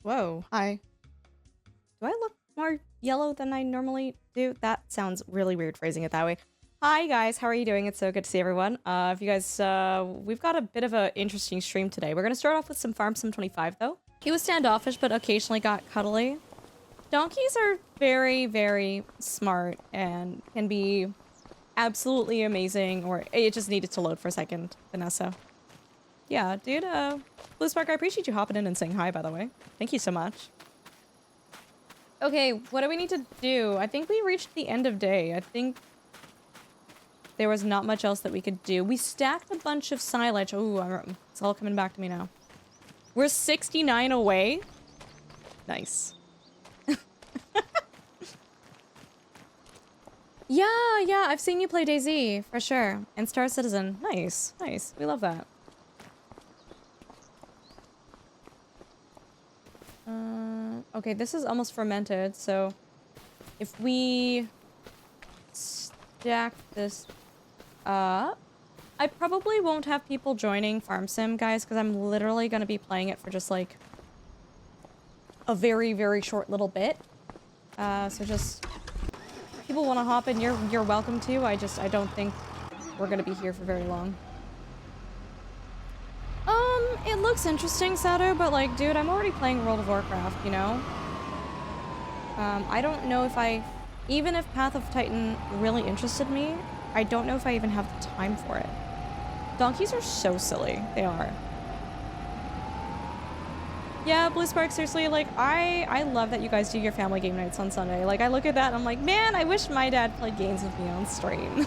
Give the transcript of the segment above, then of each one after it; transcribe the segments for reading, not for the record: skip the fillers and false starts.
Whoa, hi. Do I look more yellow than I normally do? That sounds really weird phrasing it that way. Hi guys, how are you doing? It's so good to see everyone. If you guys, we've got a bit of an interesting stream today. We're gonna start off with some Farm Sim 25 though. He was standoffish, but occasionally got cuddly. Donkeys are very, very smart and can be absolutely amazing, or it just needed to load for a second, Vanessa. Yeah, dude, Blue Spark, I appreciate you hopping in and saying hi, by the way. Thank you so much. Okay, what do we need to do? I think we reached the end of day. I think there was not much else that we could do. We stacked a bunch of silage. Ooh, it's all coming back to me now. We're 69 away. Nice. Yeah, I've seen you play DayZ, for sure. And Star Citizen. Nice, nice. We love that. Okay, this is almost fermented, so if we stack this up, I probably won't have people joining Farm Sim, guys, because I'm literally going to be playing it for just like a very, very short little bit. So just people want to hop in, you're welcome to. I don't think we're going to be here for very long. It looks interesting, Sato, but like, dude, I'm already playing World of Warcraft, you know? I don't know if even if Path of Titan really interested me, I don't know if I even have the time for it. Donkeys are so silly. They are. Yeah, Blue Spark, seriously, like, I love that you guys do your family game nights on Sunday. Like, I look at that and I'm like, man, I wish my dad played games with me on stream.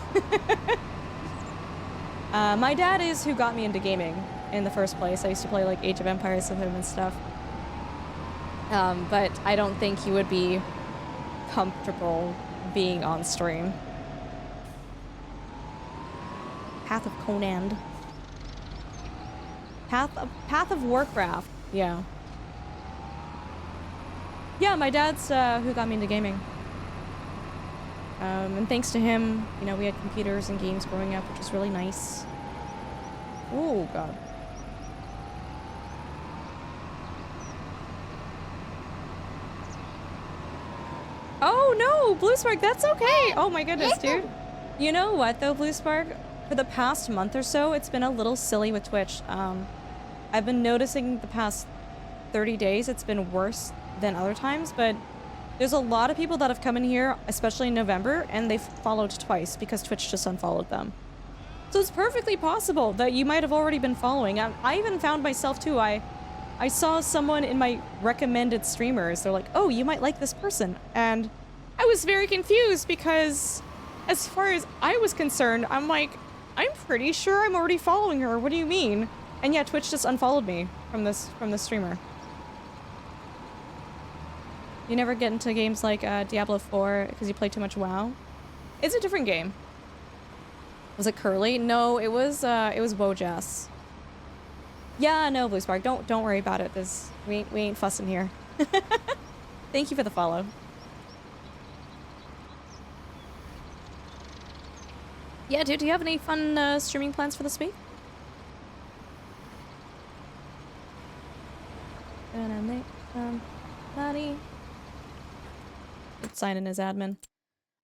My dad is who got me into gaming in the first place. I used to play like Age of Empires with him and stuff. But I don't think he would be comfortable being on stream. Path of Conan. Path of Warcraft. Yeah. Yeah, my dad's who got me into gaming. And thanks to him, you know, we had computers and games growing up, which was really nice. Oh, God. Oh, no! Blue Spark, that's okay! Oh my goodness, dude. You know what, though, Blue Spark? For the past month or so, it's been a little silly with Twitch. I've been noticing the past 30 days it's been worse than other times, but there's a lot of people that have come in here, especially in November, and they've followed twice because Twitch just unfollowed them. So it's perfectly possible that you might have already been following. I even found myself too. I saw someone in my recommended streamers. They're like, oh, you might like this person. And I was very confused because as far as I was concerned, I'm like, I'm pretty sure I'm already following her. What do you mean? And yeah, Twitch just unfollowed me from this streamer. You never get into games like Diablo 4 because you play too much WoW? It's a different game. Was it Curly? No, it was Wojess. Yeah, no, Blue Spark, don't worry about it. We ain't fussing here. Thank you for the follow. Yeah, dude, do you have any fun streaming plans for this week? Gonna make some money. Let's sign in as admin.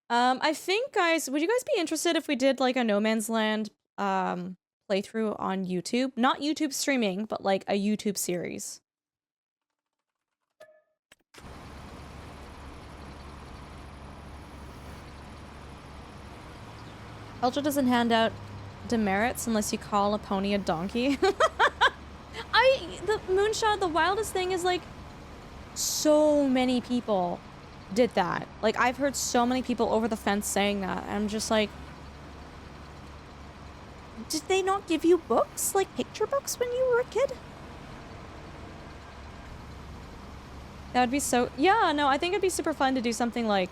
I think, guys, would you guys be interested if we did like a No Man's Land playthrough on YouTube? Not YouTube streaming, but like a YouTube series. Ultra doesn't hand out demerits unless you call a pony a donkey. The Moonshot, the wildest thing is like so many people did that. Like, I've heard so many people over the fence saying that. And I'm just like, did they not give you books? Like picture books when you were a kid? That would be so... Yeah, no, I think it'd be super fun to do something like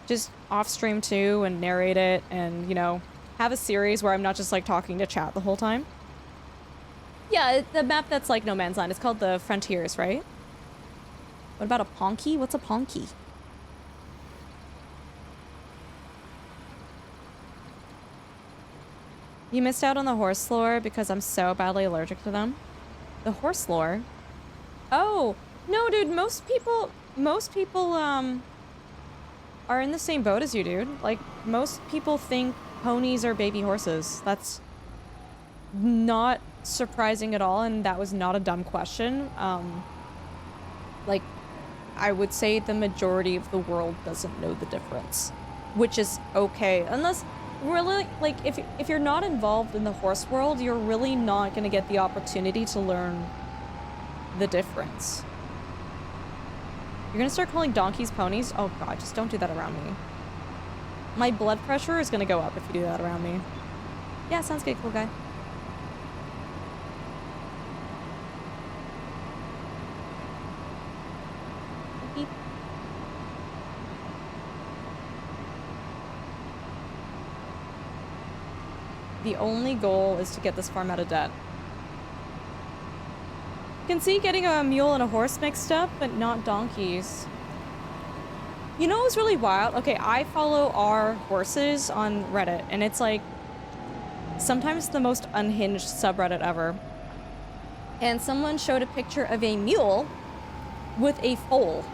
just off stream too and narrate it and, you know, have a series where I'm not just like talking to chat the whole time. Yeah, the map that's like No Man's Land is called the Frontiers, right? What about a Ponky? What's a Ponky? You missed out on the horse lore because I'm so badly allergic to them. The horse lore? Oh, No, dude, most people, are in the same boat as you, dude. Like, most people think ponies are baby horses. That's not surprising at all, and that was not a dumb question. Like, I would say the majority of the world doesn't know the difference, which is okay. Unless, really, like, if you're not involved in the horse world, you're really not gonna get the opportunity to learn the difference. You're gonna start calling donkeys ponies? Oh god, just don't do that around me. My blood pressure is gonna go up if you do that around me. Yeah, sounds good, cool guy. Beep. The only goal is to get this farm out of debt. Can see getting a mule and a horse mixed up, but not donkeys. You know what's really wild? Okay, I follow our horses on Reddit, and it's like sometimes the most unhinged subreddit ever. And someone showed a picture of a mule with a foal.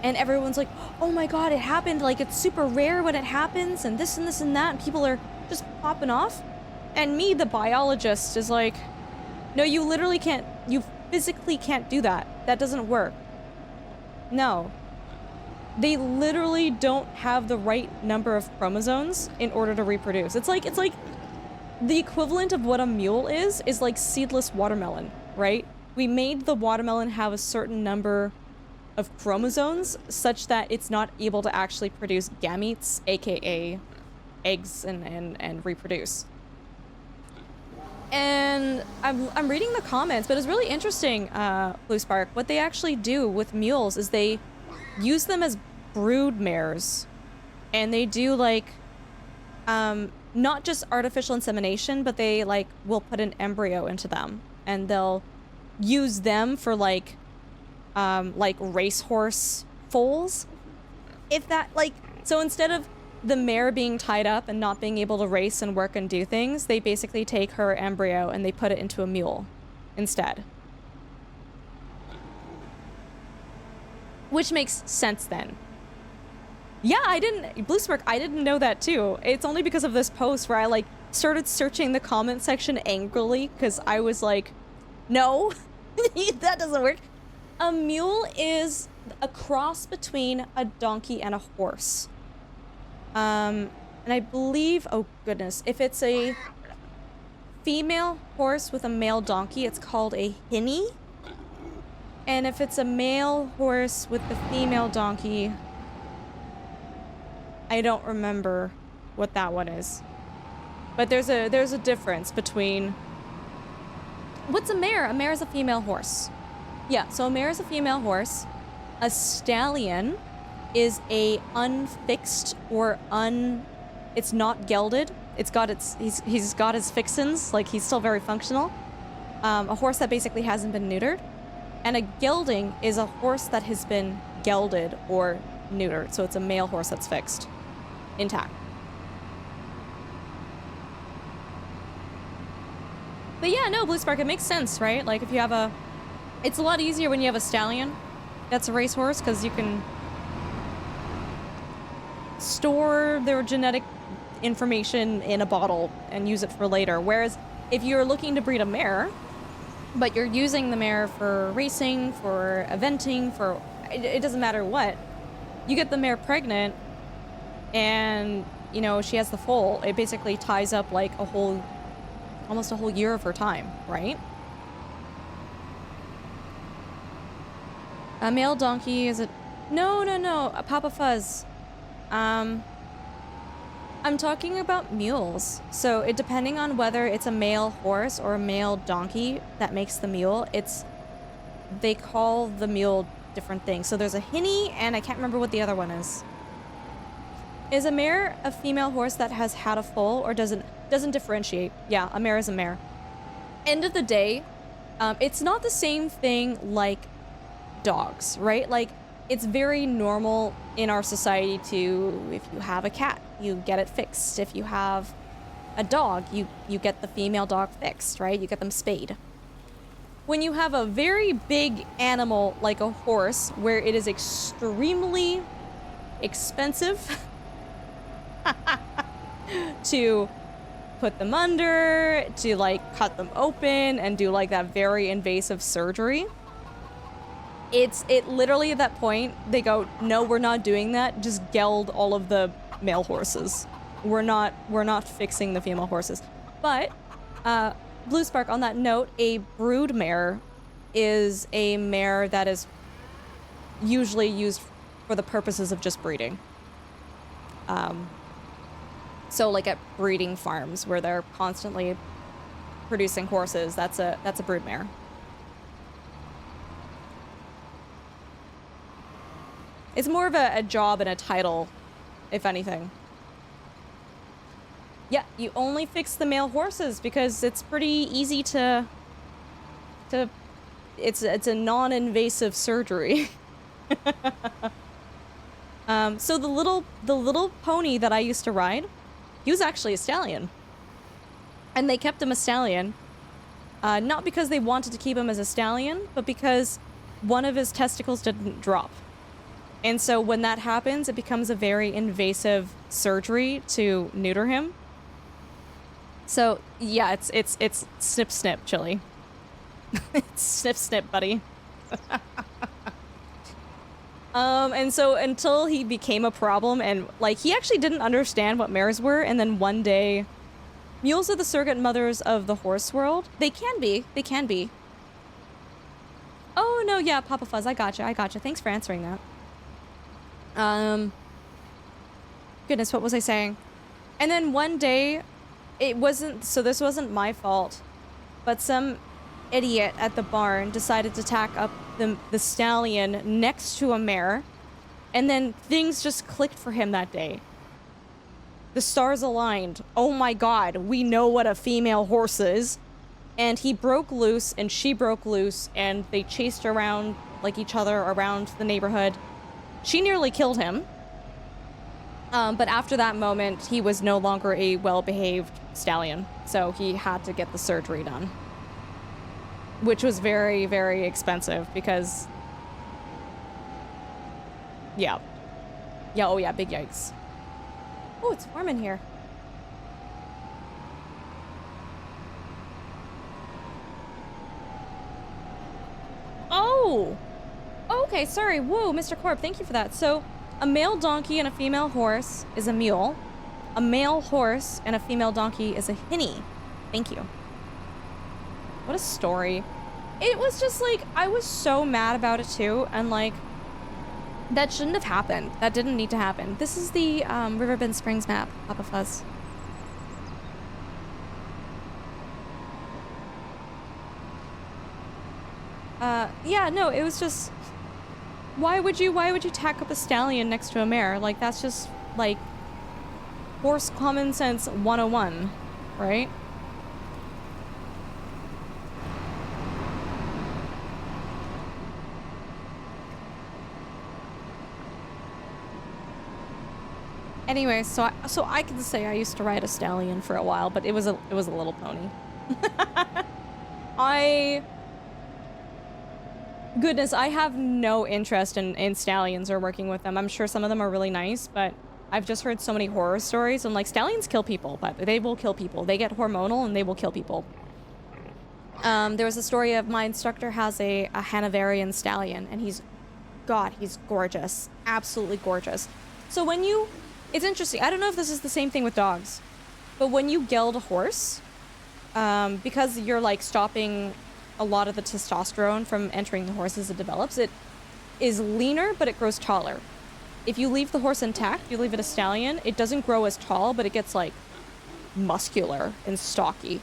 And everyone's like, oh my god, it happened. Like, it's super rare when it happens, and this and this and that. And people are just popping off. And me, the biologist, is like, no, you literally can't. You physically can't do that. That doesn't work. No. They literally don't have the right number of chromosomes in order to reproduce. It's like the equivalent of what a mule is like seedless watermelon, right? We made the watermelon have a certain number of chromosomes such that it's not able to actually produce gametes, aka eggs, and reproduce. And I'm reading the comments, but it's really interesting, Blue Spark. What they actually do with mules is they use them as brood mares, and they do like not just artificial insemination, but they like will put an embryo into them, and they'll use them for like racehorse foals. If that, like, so instead of the mare being tied up and not being able to race and work and do things, they basically take her embryo and they put it into a mule instead. Which makes sense then. Yeah, Blue Spark, I didn't know that too. It's only because of this post where I like started searching the comment section angrily because I was like, no, that doesn't work. A mule is a cross between a donkey and a horse. And I believe, oh goodness, if it's a female horse with a male donkey, it's called a hinny. And if it's a male horse with the female donkey, I don't remember what that one is. But there's a difference between... What's a mare? A mare is a female horse. Yeah, so a mare is a female horse. A stallion is a unfixed or it's not gelded. It's got he's got his fixins, like he's still very functional. A horse that basically hasn't been neutered. And a gelding is a horse that has been gelded or neutered. So it's a male horse that's fixed, intact. But yeah, no, Blue Spark, it makes sense, right? Like if you have it's a lot easier when you have a stallion that's a racehorse because you can store their genetic information in a bottle and use it for later. Whereas if you're looking to breed a mare, but you're using the mare for racing, for eventing, for it doesn't matter what, you get the mare pregnant and, you know, she has the foal, it basically ties up like almost a whole year of her time, right? A male donkey is a... No, a Papa Fuzz. I'm talking about mules. So it depending on whether it's a male horse or a male donkey that makes the mule, they call the mule different things. So there's a hinny and I can't remember what the other one is. Is a mare a female horse that has had a foal or doesn't differentiate? Yeah, a mare is a mare. End of the day, it's not the same thing like dogs, right? Like it's very normal in our society to, if you have a cat, you get it fixed. If you have a dog, you get the female dog fixed, right? You get them spayed. when you have a very big animal like a horse, where it is extremely expensive to put them under, to like cut them open and do like that very invasive surgery. It literally at that point, they go, no, we're not doing that. Just geld all of the male horses. We're not fixing the female horses. But, Blue Spark, on that note, a brood mare is a mare that is usually used for the purposes of just breeding. So like at breeding farms where they're constantly producing horses, that's a brood mare. It's more of a job and a title, if anything. Yeah, you only fix the male horses because it's pretty easy to it's a non-invasive surgery. So the little pony that I used to ride, he was actually a stallion. And they kept him a stallion, not because they wanted to keep him as a stallion, but because one of his testicles didn't drop. And so when that happens, it becomes a very invasive surgery to neuter him. So yeah, it's snip snip, Chili. It's snip snip, buddy. And so until he became a problem, and like he actually didn't understand what mares were, and then one day, mules are the surrogate mothers of the horse world. They can be. Oh no, yeah, Papa Fuzz, I gotcha. Thanks for answering that. Goodness, what was I saying? And then one day, this wasn't my fault, but some idiot at the barn decided to tack up the stallion next to a mare, and then things just clicked for him that day. The stars aligned. Oh my god, we know what a female horse is. And he broke loose, and she broke loose, and they chased around, like each other, around the neighborhood. She nearly killed him. But after that moment, he was no longer a well-behaved stallion, so he had to get the surgery done. Which was very, very expensive because... Yeah. Yeah, oh yeah, big yikes. Oh, it's warm in here. Oh! Okay, sorry. Whoa, Mr. Corp, thank you for that. So, a male donkey and a female horse is a mule. A male horse and a female donkey is a hinny. Thank you. What a story. It was just like, I was so mad about it too, and like, that shouldn't have happened. That didn't need to happen. This is the Riverbend Springs map, Papa Fuzz. Yeah, no, it was just... Why would you tack up a stallion next to a mare? Like, that's just, like, horse common sense 101, right? Anyway, so I can say I used to ride a stallion for a while, but it was a little pony. Goodness, I have no interest in stallions or working with them. I'm sure some of them are really nice, but I've just heard so many horror stories, and like, stallions kill people, but they will kill people. They get hormonal and they will kill people. There was a story of my instructor has a Hanoverian stallion, and he's gorgeous. Absolutely gorgeous. So it's interesting. I don't know if this is the same thing with dogs, but when you geld a horse, because you're like stopping a lot of the testosterone from entering the horse as it develops, it is leaner, but it grows taller. If you leave the horse intact, you leave it a stallion, it doesn't grow as tall, but it gets like muscular and stocky.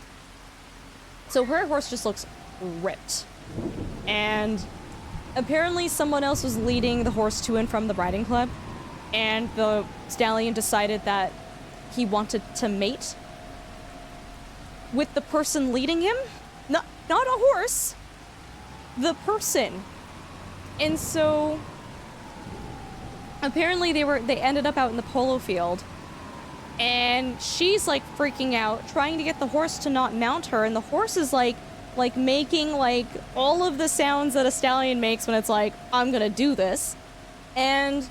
So her horse just looks ripped. And apparently someone else was leading the horse to and from the riding club, and the stallion decided that he wanted to mate with the person leading him. Not a horse, the person. And so apparently they ended up out in the polo field, and she's like freaking out, trying to get the horse to not mount her, and the horse is like like making like all of the sounds that a stallion makes when it's like, I'm gonna do this. And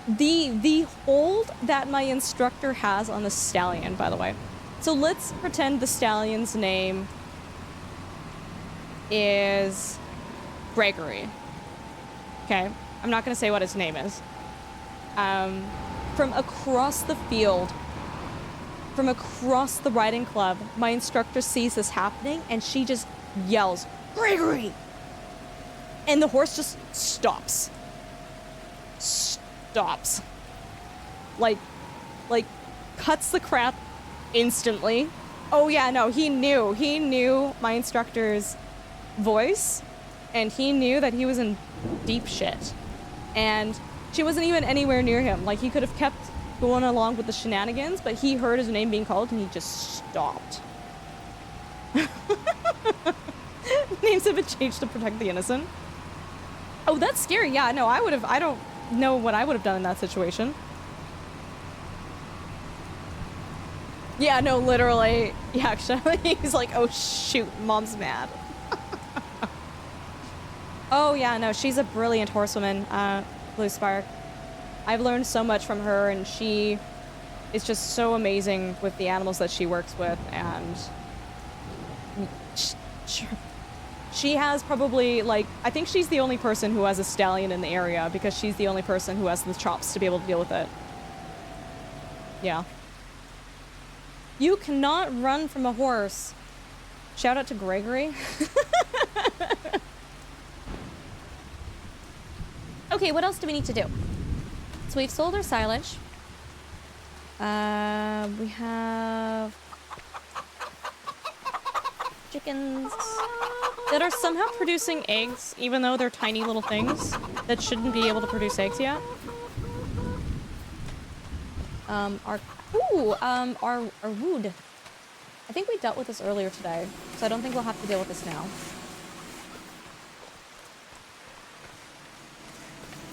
the hold that my instructor has on the stallion, by the way. So let's pretend the stallion's name is Gregory. Okay, I'm not gonna say what his name is. From across the field, from across the riding club, my instructor sees this happening and she just yells, Gregory! And the horse just stops. Stops. Like cuts the crap instantly. Oh yeah, no, he knew my instructor's voice, and he knew that he was in deep shit. And she wasn't even anywhere near him. Like, he could have kept going along with the shenanigans, but he heard his name being called and he just stopped. Names have been changed to protect the innocent. Oh, that's scary. Yeah, no, I don't know what I would have done in that situation. Yeah, no, literally. Yeah, actually, he's like, oh shoot, mom's mad. Oh yeah, no, she's a brilliant horsewoman, Blue Spark. I've learned so much from her, and she is just so amazing with the animals that she works with, and she has probably, like, I think she's the only person who has a stallion in the area, because she's the only person who has the chops to be able to deal with it. Yeah. You cannot run from a horse. Shout out to Gregory. Okay, what else do we need to do? So we've sold our silage. We have chickens that are somehow producing eggs, even though they're tiny little things that shouldn't be able to produce eggs yet. Our wood. I think we dealt with this earlier today, so I don't think we'll have to deal with this now.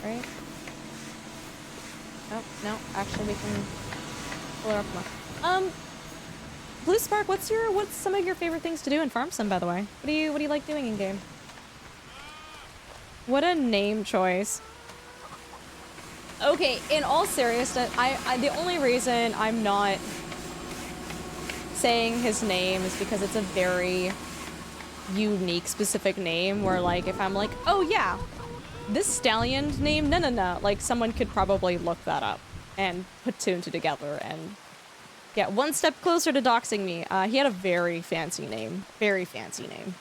Right? Oh, no, actually we can pull her up more. Blue Spark, what's some of your favorite things to do in Farm Sim, by the way? What do you like doing in game? What a name choice. Okay, in all seriousness, the only reason I'm not saying his name is because it's a very unique, specific name where, like, if I'm like, oh yeah, this stallion name, no, like, someone could probably look that up and put two and two together and get one step closer to doxing me. He had a very fancy name. Very fancy name.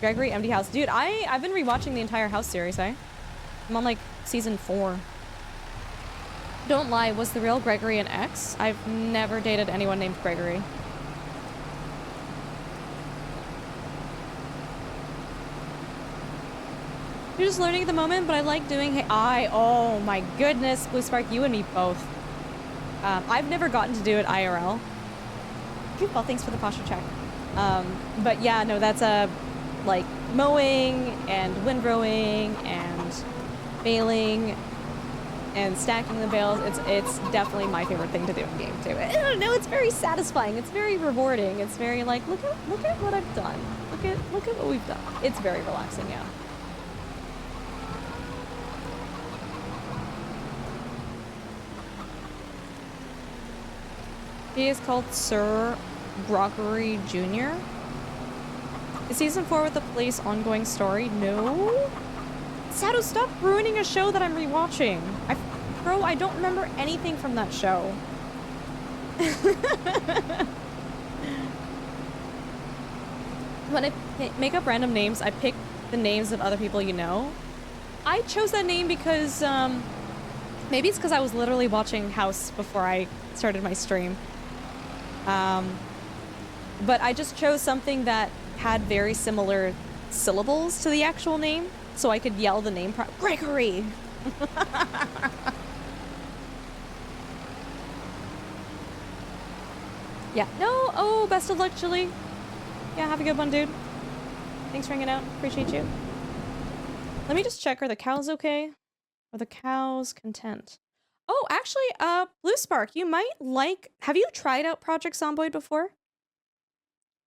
Gregory, Empty House. Dude, I've been rewatching the entire House series, eh? I'm on, like, season 4. Don't lie, was the real Gregory an ex? I've never dated anyone named Gregory. You're just learning at the moment, but I like doing oh my goodness, Blue Spark, you and me both. I've never gotten to do it IRL. Well, thanks for the posture check. But yeah, no, that's like mowing and windrowing and baling and stacking the bales. It's definitely my favorite thing to do in game too. I don't know, it's very satisfying. It's very rewarding. It's very like, look at what I've done. Look at what we've done. It's very relaxing, yeah. He is called Sir Gregory Jr. Is season 4 with the police ongoing story? No? Sato, stop ruining a show that I'm rewatching. Bro, I don't remember anything from that show. When I make up random names, I pick the names of other people you know. I chose that name because, maybe it's because I was literally watching House before I started my stream. But I just chose something that had very similar syllables to the actual name, so I could yell the name Gregory! Yeah, no, oh, best of luck, Chili. Yeah, have a good one, dude. Thanks for hanging out, appreciate you. Let me just check, are the cows okay? Are the cows content? Oh, actually, Blue Spark, you might like... Have you tried out Project Zomboid before?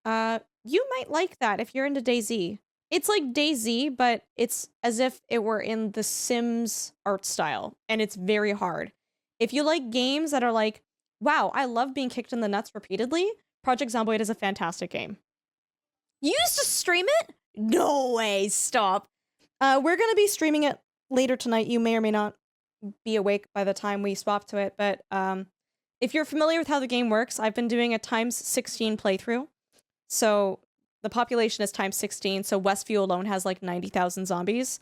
You might like that if you're into DayZ. It's like DayZ, but it's as if it were in the Sims art style, and it's very hard. If you like games that are like, wow, I love being kicked in the nuts repeatedly, Project Zomboid is a fantastic game. You used to stream it? No way, stop. We're gonna be streaming it later tonight. You may or may not be awake by the time we swap to it, but if you're familiar with how the game works, I've been doing a times 16 playthrough. So the population is times 16, so Westview alone has like 90,000 zombies.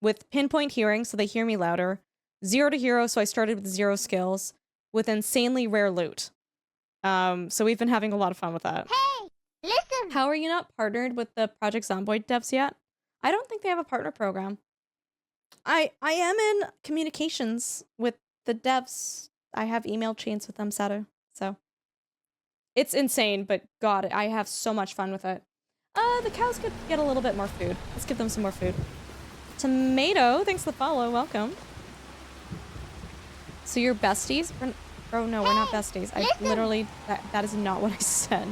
With pinpoint hearing, so they hear me louder. 0 to hero, so I started with 0 skills. With insanely rare loot. So we've been having a lot of fun with that. Hey, listen! How are you not partnered with the Project Zomboid devs yet? I don't think they have a partner program. I am in communications with the devs. I have email chains with them, Sato. So it's insane, but God, I have so much fun with it. The cows could get a little bit more food. Let's give them some more food. Tomato, thanks for the follow. Welcome. So you're besties? Oh no, we're not besties. I literally, that is not what I said.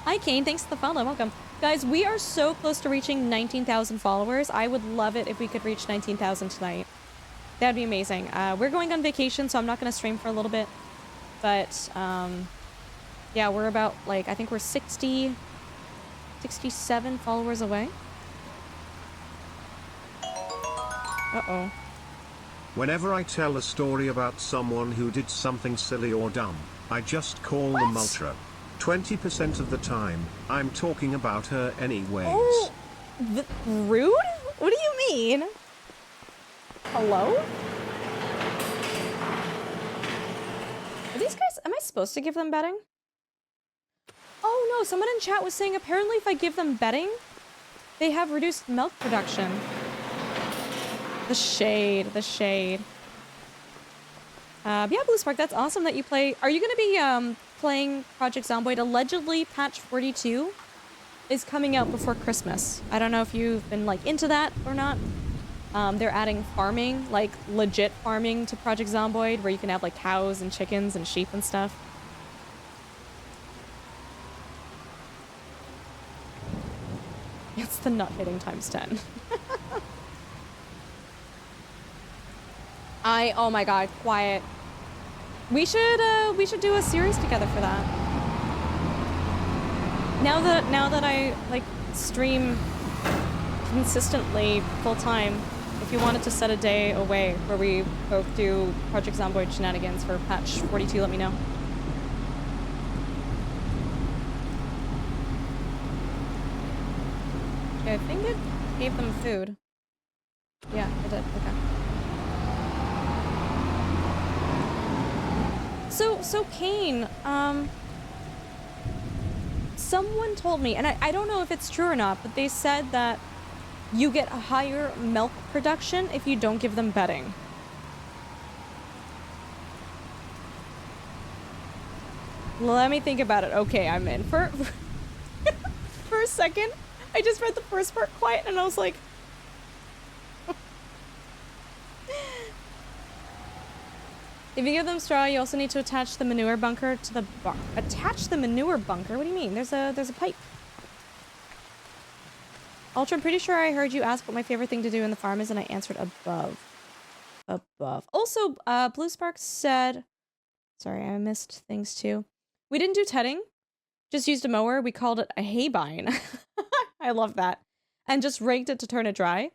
Hi Kane, thanks for the follow. Welcome. Guys, we are so close to reaching 19,000 followers. I would love it if we could reach 19,000 tonight. That'd be amazing. We're going on vacation, so I'm not going to stream for a little bit. But, yeah, we're about, like, I think we're 67 followers away. Uh-oh. Whenever I tell a story about someone who did something silly or dumb, I just call them ultra. 20% of the time, I'm talking about her anyways. Oh, rude? What do you mean? Hello? Are these guys, am I supposed to give them bedding? Oh no, someone in chat was saying apparently if I give them bedding, they have reduced milk production. The shade, the shade. Yeah, Blue Spark, that's awesome that you play. Are you going to be playing Project Zomboid? Allegedly, patch 42 is coming out before Christmas. I don't know if you've been like into that or not. They're adding farming, like legit farming to Project Zomboid, where you can have like cows and chickens and sheep and stuff. It's the nut hitting times 10. Oh my god, quiet. We should do a series together for that. Now that I like stream consistently full time, if you wanted to set a day away where we both do Project Zomboid shenanigans for patch 42, let me know. Okay, I think it gave them food. Yeah, it did. Okay. So Kane, someone told me, and I don't know if it's true or not, but they said that you get a higher milk production if you don't give them bedding. Let me think about it. Okay, I'm in. For a second, I just read the first part quiet, and I was like... If you give them straw, you also need to attach the manure bunker to the attach the manure bunker? What do you mean? There's a pipe. Ultra, I'm pretty sure I heard you ask what my favorite thing to do in the farm is, and I answered above. Above. Also, Blue Spark said... Sorry, I missed things too. We didn't do tedding. Just used a mower. We called it a haybine. I love that. And just raked it to turn it dry.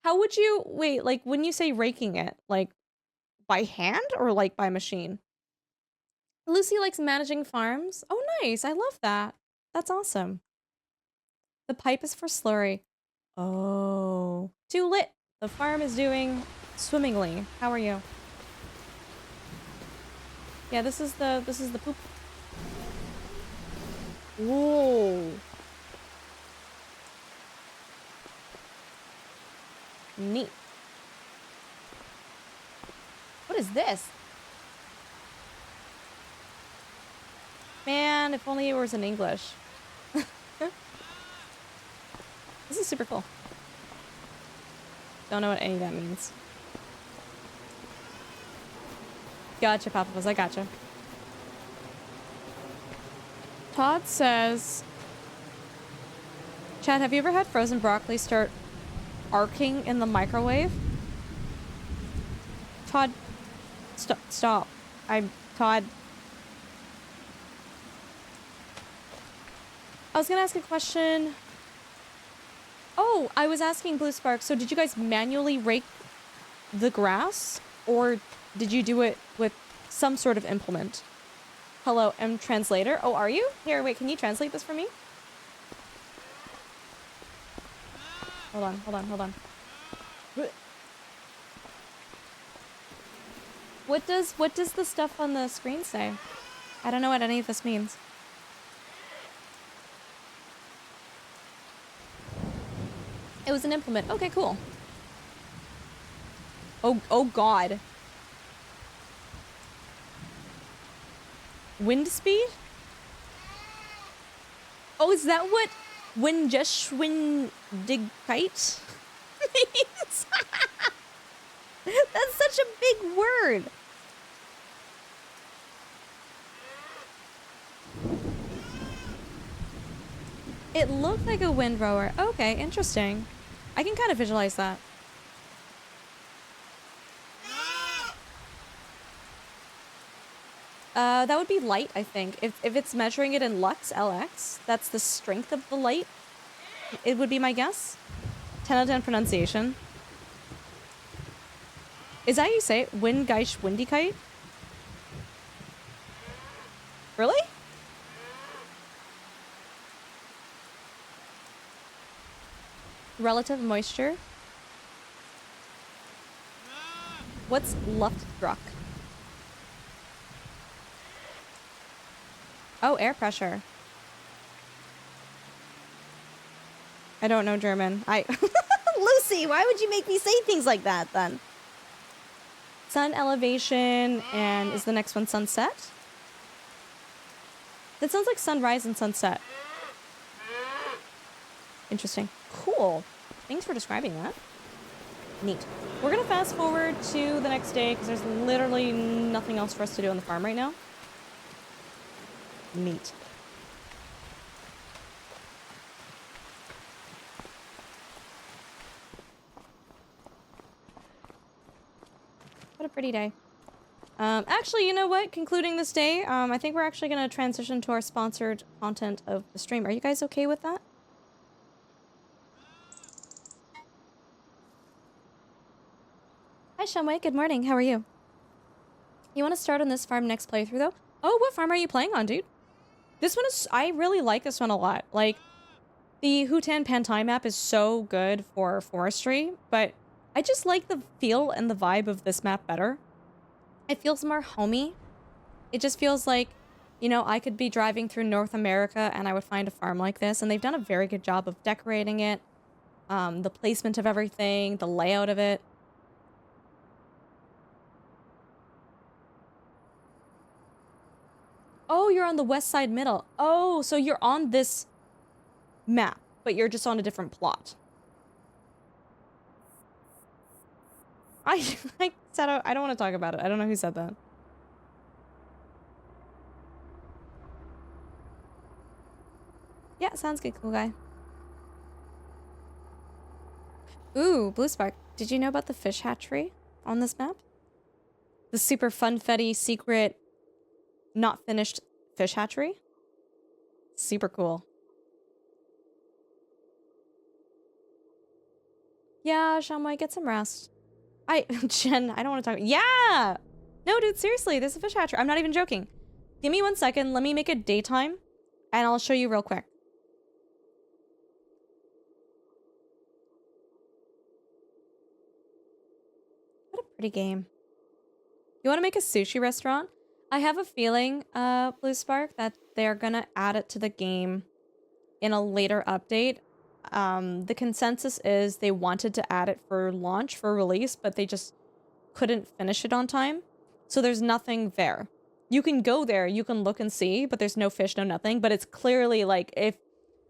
How would you... Wait, like, when you say raking it, like... by hand or like by machine? Lucy likes managing farms. Oh, nice. I love that. That's awesome. The pipe is for slurry. Oh. Too lit. The farm is doing swimmingly. How are you? Yeah, this is the poop. Whoa. Neat. What is this? Man, if only it was in English. This is super cool. Don't know what any of that means. Gotcha, Papa Buzz. I gotcha. Todd says Chad, have you ever had frozen broccoli start arcing in the microwave? Todd, stop. Todd. I was gonna ask a question. Oh, I was asking Blue Spark, so did you guys manually rake the grass? Or did you do it with some sort of implement? Hello, M translator. Oh, are you? Here, wait, can you translate this for me? Hold on. What does the stuff on the screen say? I don't know what any of this means. It was an implement. Okay, cool. Oh god. Wind speed? Oh, is that what Winjeshwindigite means? That's such a big word. It looked like a windrower. Okay, interesting. I can kind of visualize that. That would be light, I think. If it's measuring it in lux, LX, that's the strength of the light. It would be my guess. 10 out of 10 pronunciation. Is that how you say it? Wingeish windy kite? Really? Relative moisture. What's luftdruck? Oh, air pressure. I don't know German. Lucy, why would you make me say things like that then? Sun elevation, and is the next one sunset? That sounds like sunrise and sunset. Interesting. Cool. Thanks for describing that. Neat. We're gonna fast forward to the next day because there's literally nothing else for us to do on the farm right now. Neat. What a pretty day. Actually, you know what? Concluding this day, I think we're actually going to transition to our sponsored content of the stream. Are you guys okay with that? Hi, Shumway. Good morning. How are you? You want to start on this farm next playthrough, though? Oh, what farm are you playing on, dude? This one is... I really like this one a lot. Like, the Hutan Pantai map is so good for forestry, but I just like the feel and the vibe of this map better. It feels more homey. It just feels like, you know, I could be driving through North America and I would find a farm like this, and they've done a very good job of decorating it, the placement of everything, the layout of it. Oh, you're on the west side middle. Oh, so you're on this map, but you're just on a different plot. I said I don't want to talk about it. I don't know who said that. Yeah, sounds good, cool guy. Ooh, Blue Spark. Did you know about the fish hatchery on this map? The super funfetti secret, not finished fish hatchery? Super cool. Yeah, Shamwai, get some rest. Jen, I don't want to talk. Yeah! No, dude, seriously, there's a fish hatchery. I'm not even joking. Give me 1 second. Let me make it daytime, and I'll show you real quick. What a pretty game. You want to make a sushi restaurant? I have a feeling, Blue Spark, that they're gonna add it to the game in a later update. The consensus is they wanted to add it for launch, for release, but they just couldn't finish it on time. So there's nothing there. You can go there, you can look and see, but there's no fish, no nothing. But it's clearly like,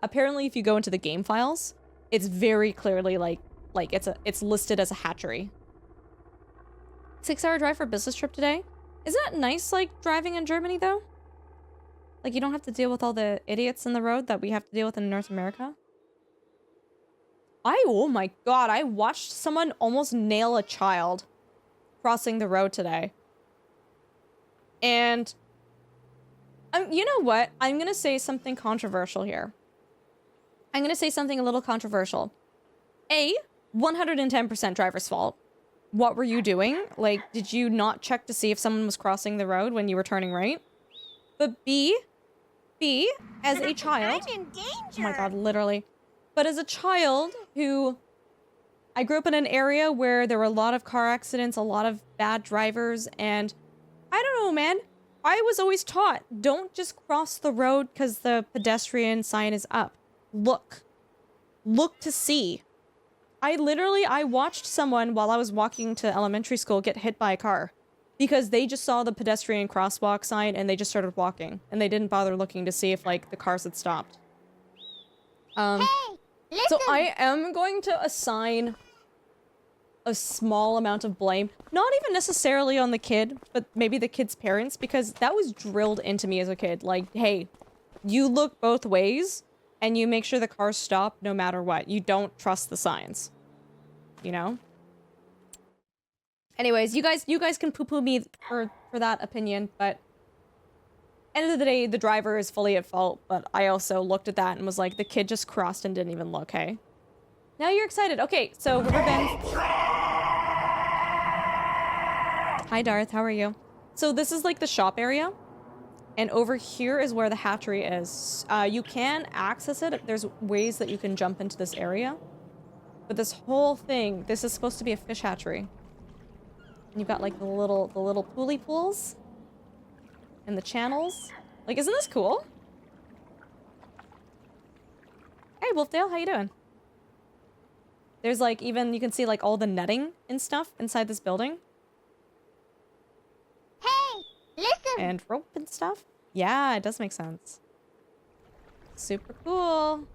apparently if you go into the game files, it's very clearly like it's listed as a hatchery. 6-hour drive for business trip today. Isn't that nice, like, driving in Germany, though? Like, you don't have to deal with all the idiots in the road that we have to deal with in North America. Oh my god, I watched someone almost nail a child crossing the road today. And, you know what? I'm gonna say something controversial here. I'm gonna say something a little controversial. 110% driver's fault. What were you doing? Like, did you not check to see if someone was crossing the road when you were turning right? But B, as a child... I'm in danger! Oh my god, literally. But as a child who... I grew up in an area where there were a lot of car accidents, a lot of bad drivers, and... I don't know, man. I was always taught, don't just cross the road because the pedestrian sign is up. Look. Look to see. I watched someone while I was walking to elementary school get hit by a car because they just saw the pedestrian crosswalk sign and they just started walking and they didn't bother looking to see if like the cars had stopped. Hey, listen! So I am going to assign a small amount of blame, not even necessarily on the kid, but maybe the kid's parents, because that was drilled into me as a kid. Like, hey, you look both ways and you make sure the cars stop no matter what. You don't trust the signs. You know? Anyways, you guys can poo-poo me for that opinion, but end of the day, the driver is fully at fault, but I also looked at that and was like, the kid just crossed and didn't even look, hey? Now you're excited. Okay, so Riverbend. Hi, Darth. How are you? So this is like the shop area. And over here is where the hatchery is. You can access it. There's ways that you can jump into this area. But this whole thing, this is supposed to be a fish hatchery. And you've got like the little pooly pools. And the channels. Like, isn't this cool? Hey, Wolfdale, how you doing? There's like even, you can see like all the netting and stuff inside this building. Hey, listen! And rope and stuff. Yeah, it does make sense. Super cool.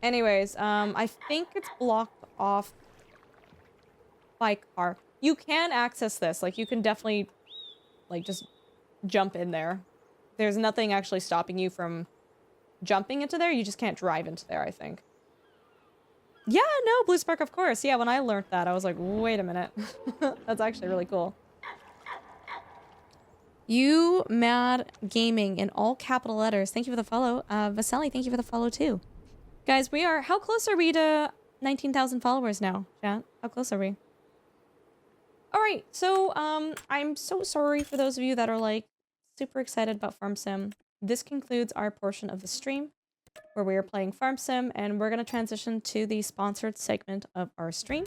Anyways, I think it's blocked off by car. You can access this. Like, you can definitely, like, just jump in there. There's nothing actually stopping you from jumping into there. You just can't drive into there, I think. Yeah, no, Blue Spark, of course. Yeah, when I learned that, I was like, wait a minute. That's actually really cool. You Mad Gaming in all capital letters. Thank you for the follow. Vaseli, thank you for the follow too. Guys, how close are we to 19,000 followers now, chat? How close are we? All right, so I'm so sorry for those of you that are like super excited about Farm Sim. This concludes our portion of the stream where we are playing Farm Sim, and we're going to transition to the sponsored segment of our stream.